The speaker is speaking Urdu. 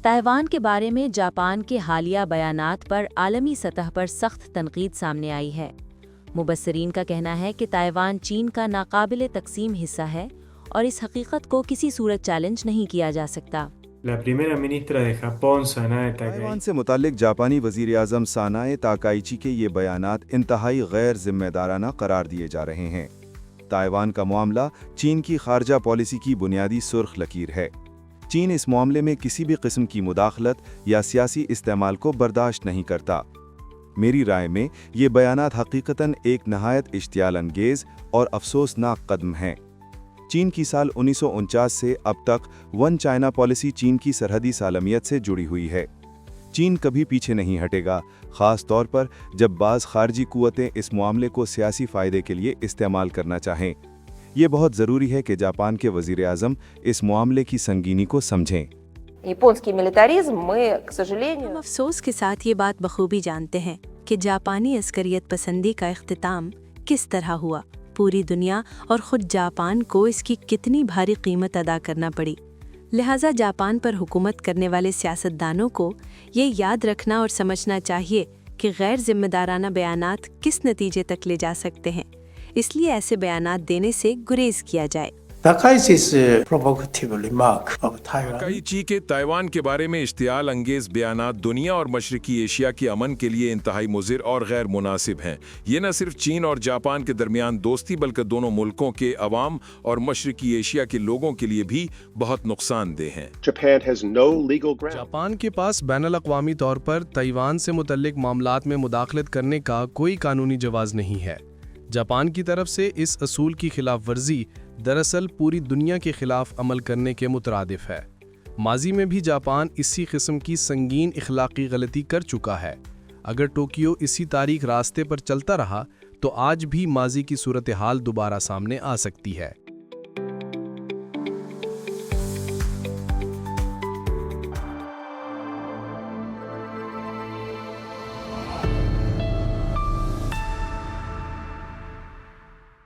تائیوان کے بارے میں جاپان کے حالیہ بیانات پر عالمی سطح پر سخت تنقید سامنے آئی ہے۔ مبصرین کا کہنا ہے کہ تائیوان چین کا ناقابل تقسیم حصہ ہے اور اس حقیقت کو کسی صورت چیلنج نہیں کیا جا سکتا۔ تائیوان سے متعلق جاپانی وزیر اعظم سانائے تاکائچی کے یہ بیانات انتہائی غیر ذمہ دارانہ قرار دیے جا رہے ہیں۔ تائیوان کا معاملہ چین کی خارجہ پالیسی کی بنیادی سرخ لکیر ہے۔ چین اس معاملے میں کسی بھی قسم کی مداخلت یا سیاسی استعمال کو برداشت نہیں کرتا۔ میری رائے میں یہ بیانات حقیقتاً ایک نہایت اشتعال انگیز اور افسوسناک قدم ہیں۔ چین کی سال 1949 سے اب تک ون چائنا پالیسی چین کی سرحدی سالمیت سے جڑی ہوئی ہے۔ چین کبھی پیچھے نہیں ہٹے گا، خاص طور پر جب بعض خارجی قوتیں اس معاملے کو سیاسی فائدے کے لیے استعمال کرنا چاہیں۔ یہ بہت ضروری ہے کہ جاپان کے وزیر اعظم اس معاملے کی سنگینی کو سمجھیں۔ ہم افسوس کے ساتھ یہ بات بخوبی جانتے ہیں کہ جاپانی عسکریت پسندی کا اختتام کس طرح ہوا۔ پوری دنیا اور خود جاپان کو اس کی کتنی بھاری قیمت ادا کرنا پڑی۔ لہٰذا جاپان پر حکومت کرنے والے سیاستدانوں کو یہ یاد رکھنا اور سمجھنا چاہیے کہ غیر ذمہ دارانہ بیانات کس نتیجے تک لے جا سکتے ہیں، اس لیے ایسے بیانات دینے سے گریز کیا جائے۔ تاکائچی کے تائیوان کے بارے میں اشتعال انگیز بیانات دنیا اور مشرقی ایشیا کے امن کے لیے انتہائی مضر اور غیر مناسب ہیں۔ یہ نہ صرف چین اور جاپان کے درمیان دوستی بلکہ دونوں ملکوں کے عوام اور مشرقی ایشیا کے لوگوں کے لیے بھی بہت نقصان دہ ہیں۔ جاپان کے پاس بین الاقوامی طور پر تائیوان سے متعلق معاملات میں مداخلت کرنے کا کوئی قانونی جواز نہیں ہے۔ جاپان کی طرف سے اس اصول کی خلاف ورزی دراصل پوری دنیا کے خلاف عمل کرنے کے مترادف ہے۔ ماضی میں بھی جاپان اسی قسم کی سنگین اخلاقی غلطی کر چکا ہے۔ اگر ٹوکیو اسی تاریخ راستے پر چلتا رہا تو آج بھی ماضی کی صورتحال دوبارہ سامنے آ سکتی ہے۔